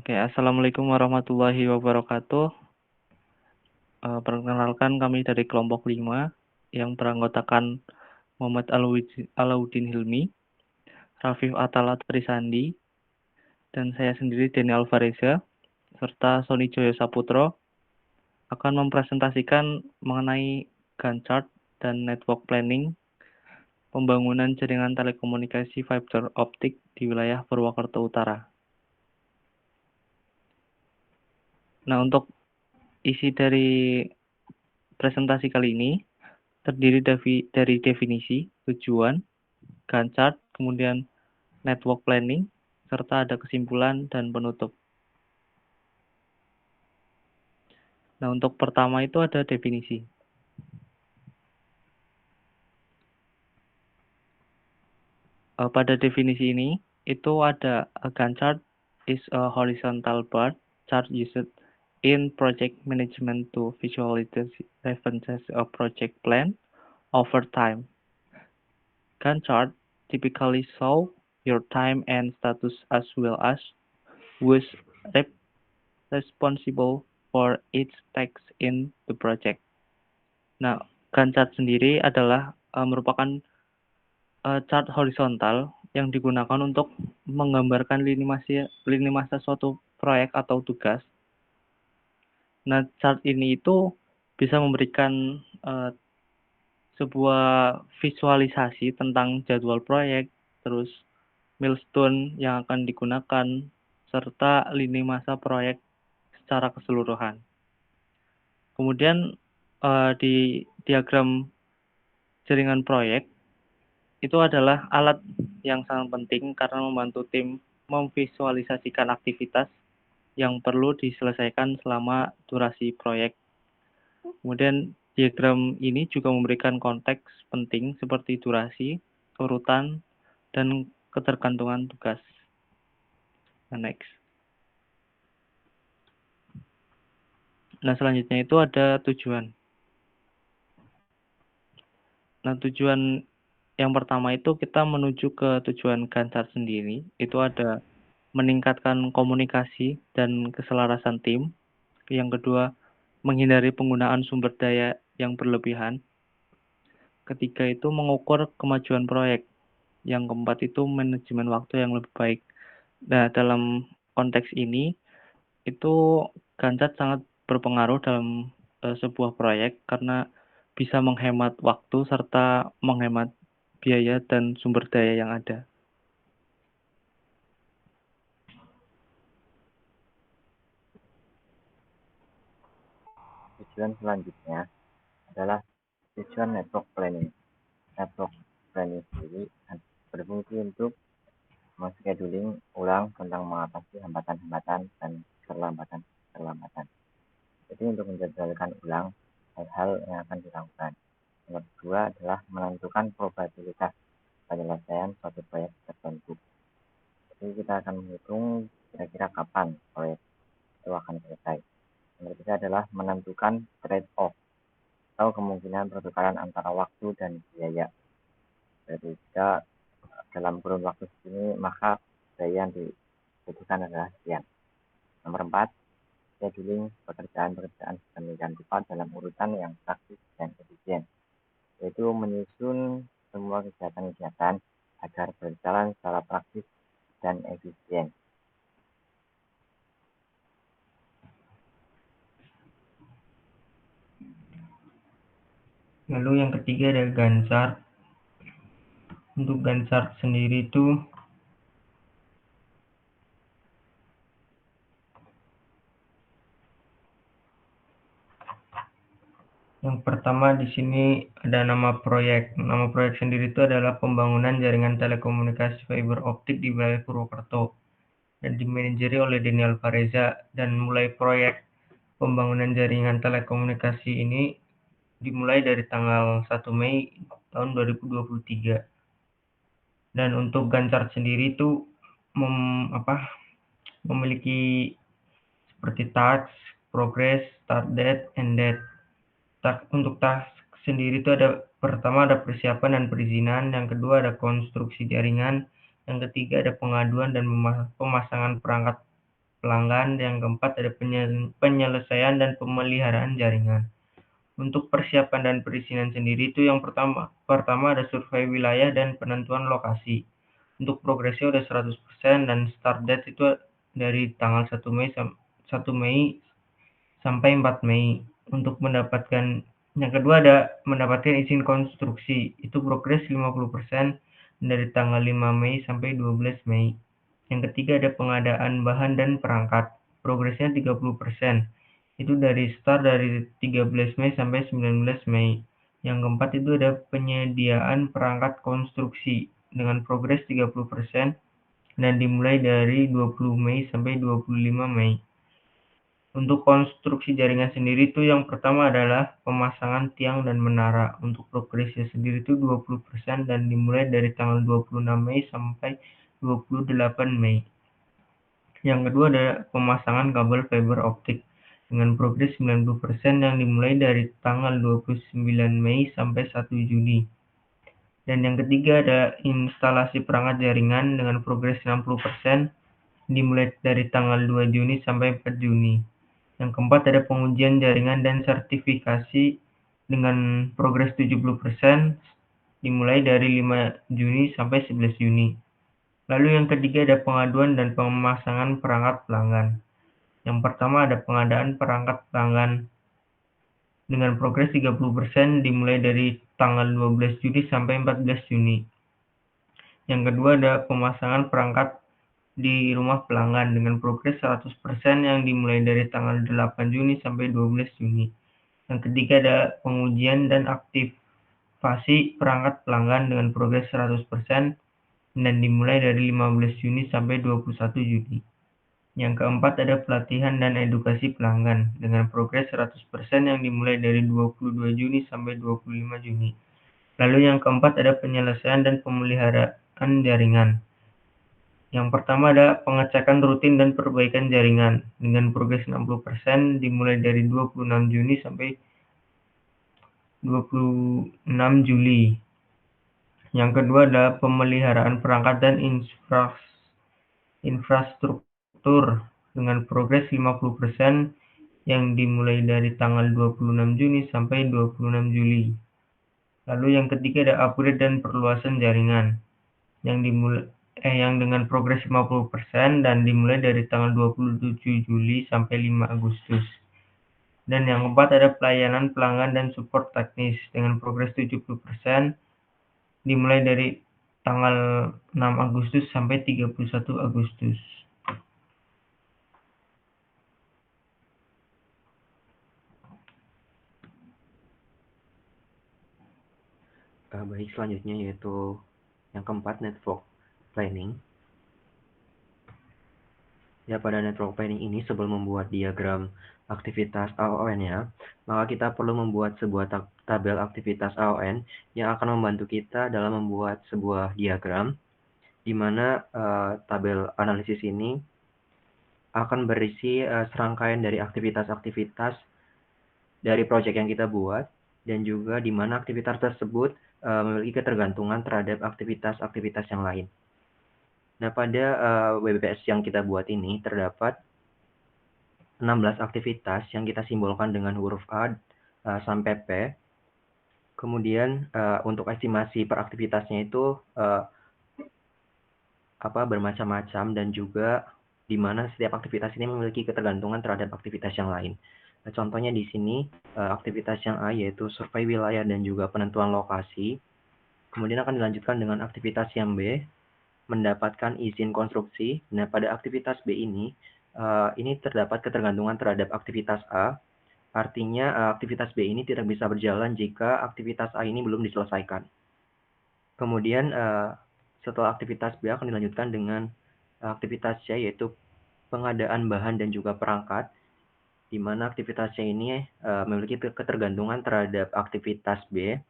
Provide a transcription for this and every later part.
Oke, assalamualaikum warahmatullahi wabarakatuh. Perkenalkan kami dari kelompok 5 yang beranggotakan Muhammad Alauddin Hilmi, Rafif Atala Trisandi, dan saya sendiri Denny Alvareza, serta Sony Joyo Saputro akan mempresentasikan mengenai Gantt chart dan network planning pembangunan jaringan telekomunikasi fiber optik di wilayah Purwokerto Utara. Nah, untuk isi dari presentasi kali ini terdiri dari definisi, tujuan, Gantt chart, kemudian network planning, serta ada kesimpulan dan penutup. Nah, untuk pertama itu ada definisi. Pada definisi ini, itu ada a Gantt chart is a horizontal bar chart used in project management to visualize references a project plan over time. Gantt chart typically show your time and status as well as who's responsible for each task in the project. Nah, Gantt chart sendiri adalah merupakan chart horizontal yang digunakan untuk menggambarkan lini masa suatu proyek atau tugas. Nah, chart ini itu bisa memberikan sebuah visualisasi tentang jadwal proyek, terus milestone yang akan digunakan, serta lini masa proyek secara keseluruhan. Kemudian di diagram jaringan proyek itu adalah alat yang sangat penting karena membantu tim memvisualisasikan aktivitas yang perlu diselesaikan selama durasi proyek. Kemudian diagram ini juga memberikan konteks penting seperti durasi, urutan, dan ketergantungan tugas. Next. Nah, selanjutnya itu ada tujuan. Nah, tujuan yang pertama itu kita menuju ke tujuan Gantt chart sendiri, itu ada meningkatkan komunikasi dan keselarasan tim. Yang kedua, menghindari penggunaan sumber daya yang berlebihan. Ketiga itu mengukur kemajuan proyek. Yang keempat itu manajemen waktu yang lebih baik. Nah, dalam konteks ini, itu Gantt chart sangat berpengaruh dalam sebuah proyek karena bisa menghemat waktu serta menghemat biaya dan sumber daya yang ada. Tujuan selanjutnya adalah tujuan network planning. Network planning sendiri berfungsi untuk menscheduling ulang tentang mengatasi hambatan-hambatan dan keterlambatan. Jadi untuk menjadwalkan ulang hal-hal yang akan dilakukan. Yang kedua adalah menentukan probabilitas penyelesaian suatu proyek tertentu. Jadi kita akan menghitung kira-kira kapan proyek itu akan selesai. Yang ketiga adalah menentukan trade-off atau kemungkinan pertukaran antara waktu dan biaya. Jadi jika dalam kurun waktu segini maka biaya yang dibutuhkan adalah sekian. Nomor 4, scheduling pekerjaan-pekerjaan sedemikian rupa dalam urutan yang praktis dan efisien, yaitu menyusun semua kegiatan-kegiatan agar berjalan secara praktis dan efisien. Lalu yang ketiga ada Gantt chart. Untuk Gantt chart sendiri itu yang pertama di sini ada nama proyek. Nama proyek sendiri itu adalah pembangunan jaringan telekomunikasi fiber optik di wilayah Purwokerto dan dimanajeri oleh Denny Alvareza, dan mulai proyek pembangunan jaringan telekomunikasi ini dimulai dari tanggal 1 Mei tahun 2023. Dan untuk Gantt chart sendiri itu memiliki seperti task, progress, start date, end date. Untuk task sendiri itu pertama ada persiapan dan perizinan, yang kedua ada konstruksi jaringan, yang ketiga ada pengaduan dan pemasangan perangkat pelanggan. Yang keempat ada penyelesaian dan pemeliharaan jaringan. Untuk persiapan dan perizinan sendiri itu yang pertama ada survei wilayah dan penentuan lokasi. Untuk progresnya udah 100% dan start date itu dari tanggal 1 Mei sampai 4 Mei. Untuk yang kedua ada mendapatkan izin konstruksi, itu progres 50% dari tanggal 5 Mei sampai 12 Mei. Yang ketiga ada pengadaan bahan dan perangkat, progresnya 30%. Itu dari start dari 13 Mei sampai 19 Mei. Yang keempat itu ada penyediaan perangkat konstruksi dengan progres 30% dan dimulai dari 20 Mei sampai 25 Mei. Untuk konstruksi jaringan sendiri itu yang pertama adalah pemasangan tiang dan menara. Untuk progresnya sendiri itu 20% dan dimulai dari tanggal 26 Mei sampai 28 Mei. Yang kedua ada pemasangan kabel fiber optik dengan progres 90% yang dimulai dari tanggal 29 Mei sampai 1 Juni. Dan yang ketiga ada instalasi perangkat jaringan dengan progres 60% dimulai dari tanggal 2 Juni sampai 4 Juni. Yang keempat ada pengujian jaringan dan sertifikasi dengan progres 70% dimulai dari 5 Juni sampai 11 Juni. Lalu yang ketiga ada pengaduan dan pemasangan perangkat pelanggan. Yang pertama ada pengadaan perangkat pelanggan dengan progres 30% dimulai dari tanggal 12 Juni sampai 14 Juni. Yang kedua ada pemasangan perangkat di rumah pelanggan dengan progres 100% yang dimulai dari tanggal 8 Juni sampai 12 Juni. Yang ketiga ada pengujian dan aktivasi perangkat pelanggan dengan progres 100% dan dimulai dari 15 Juni sampai 21 Juni. Yang keempat ada pelatihan dan edukasi pelanggan dengan progres 100% yang dimulai dari 22 Juni sampai 25 Juni. Lalu yang keempat ada penyelesaian dan pemeliharaan jaringan. Yang pertama ada pengecekan rutin dan perbaikan jaringan dengan progres 60% dimulai dari 26 Juni sampai 26 Juli. Yang kedua ada pemeliharaan perangkat dan infrastruktur dengan progres 50% yang dimulai dari tanggal 26 Juni sampai 26 Juli. Lalu yang ketiga ada upgrade dan perluasan jaringan yang dengan progres 50% dan dimulai dari tanggal 27 Juli sampai 5 Agustus. Dan yang keempat ada pelayanan pelanggan dan support teknis dengan progres 70% dimulai dari tanggal 6 Agustus sampai 31 Agustus. Baik, selanjutnya yaitu yang keempat, network planning. Ya, pada network planning ini sebelum membuat diagram aktivitas AON-nya, maka kita perlu membuat sebuah tabel aktivitas AON yang akan membantu kita dalam membuat sebuah diagram, di mana tabel analisis ini akan berisi serangkaian dari aktivitas-aktivitas dari proyek yang kita buat, dan juga di mana aktivitas tersebut memiliki ketergantungan terhadap aktivitas-aktivitas yang lain. Nah, pada WBPS yang kita buat ini terdapat 16 aktivitas yang kita simbolkan dengan huruf A sampai P. Kemudian untuk estimasi per aktivitasnya itu bermacam-macam, dan juga di mana setiap aktivitas ini memiliki ketergantungan terhadap aktivitas yang lain. Nah, contohnya di sini aktivitas yang A yaitu survei wilayah dan juga penentuan lokasi. Kemudian akan dilanjutkan dengan aktivitas yang B, mendapatkan izin konstruksi. Nah, pada aktivitas B ini terdapat ketergantungan terhadap aktivitas A. Artinya aktivitas B ini tidak bisa berjalan jika aktivitas A ini belum diselesaikan. Kemudian setelah aktivitas B akan dilanjutkan dengan aktivitas C yaitu pengadaan bahan dan juga perangkat, di mana aktivitas C ini memiliki ketergantungan terhadap aktivitas B.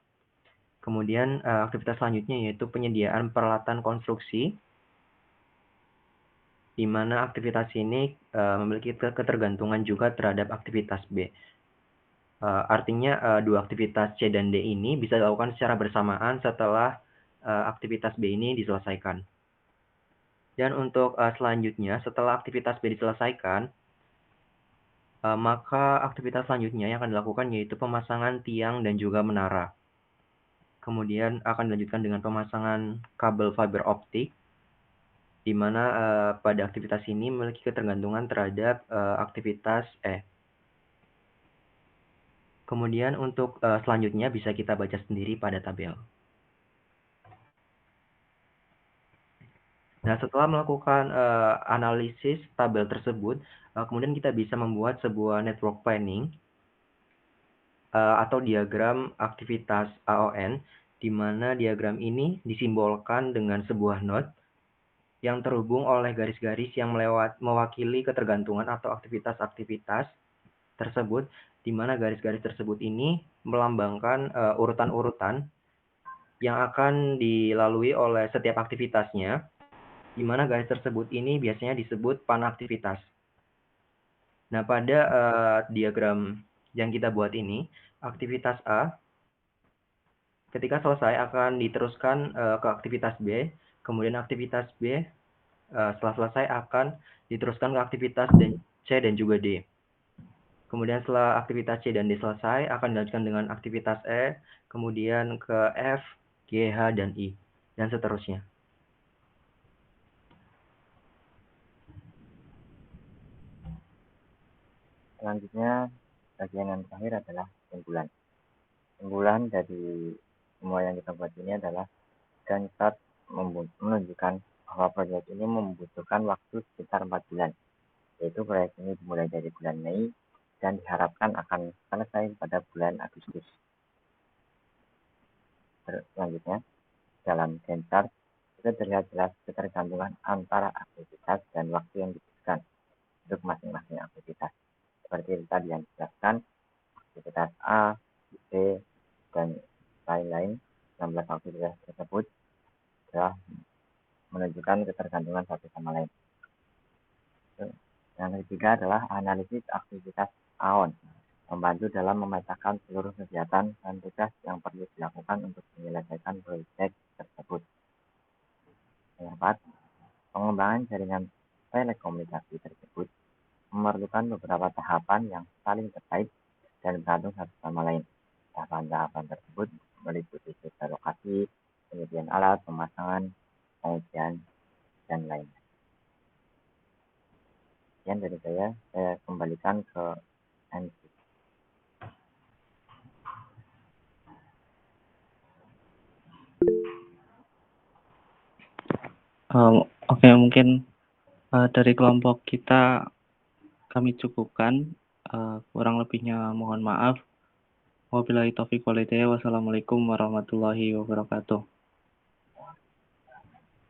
Kemudian aktivitas selanjutnya yaitu penyediaan peralatan konstruksi, di mana aktivitas ini memiliki ketergantungan juga terhadap aktivitas B. Artinya dua aktivitas C dan D ini bisa dilakukan secara bersamaan setelah aktivitas B ini diselesaikan. Dan untuk selanjutnya, setelah aktivitas B diselesaikan, maka aktivitas selanjutnya yang akan dilakukan yaitu pemasangan tiang dan juga menara. Kemudian akan dilanjutkan dengan pemasangan kabel fiber optik, di mana pada aktivitas ini memiliki ketergantungan terhadap aktivitas E. Kemudian untuk selanjutnya bisa kita baca sendiri pada tabel. Nah, setelah melakukan analisis tabel tersebut, kemudian kita bisa membuat sebuah network planning atau diagram aktivitas AON, di mana diagram ini disimbolkan dengan sebuah node yang terhubung oleh garis-garis yang mewakili ketergantungan atau aktivitas-aktivitas tersebut, di mana garis-garis tersebut ini melambangkan urutan-urutan yang akan dilalui oleh setiap aktivitasnya, di mana garis tersebut ini biasanya disebut panah aktivitas. Nah, pada diagram yang kita buat ini, aktivitas A ketika selesai akan diteruskan ke aktivitas B, kemudian aktivitas B setelah selesai akan diteruskan ke aktivitas C dan juga D. Kemudian setelah aktivitas C dan D selesai, akan dilanjutkan dengan aktivitas E, kemudian ke F, G, H, dan I, dan seterusnya. Selanjutnya, bagian yang terakhir adalah kesimpulan. Kesimpulan dari semua yang kita buat ini adalah Gantt chart menunjukkan bahwa proyek ini membutuhkan waktu sekitar 4 bulan, yaitu proyek ini dimulai dari bulan Mei dan diharapkan akan selesai pada bulan Agustus. Selanjutnya, dalam Gantt chart itu terlihat jelas ketergantungan antara aktivitas dan waktu yang dibutuhkan untuk masing-masing aktivitas. Seperti tadi yang dijelaskan, aktivitas A, B, dan lain-lain, 16 aktivitas tersebut telah menunjukkan ketergantungan satu sama lain. Yang ketiga adalah analisis aktivitas AON, membantu dalam memetakan seluruh kegiatan dan tugas yang perlu dilakukan untuk menyelesaikan proyek tersebut. Yang keempat, pengembangan jaringan telekomunikasi tersebut memerlukan beberapa tahapan yang saling terkait dan bergantung satu sama lain. Tahapan-tahapan tersebut meliputi data lokasi, penyediaan alat, pemasangan, pengujian, dan lainnya. Sekian dari saya kembalikan ke MC. Oke, mungkin dari kelompok kita kami cukupkan. Kurang lebihnya mohon maaf. Wabillahi taufiq wal hidayah. Wassalamualaikum warahmatullahi wabarakatuh.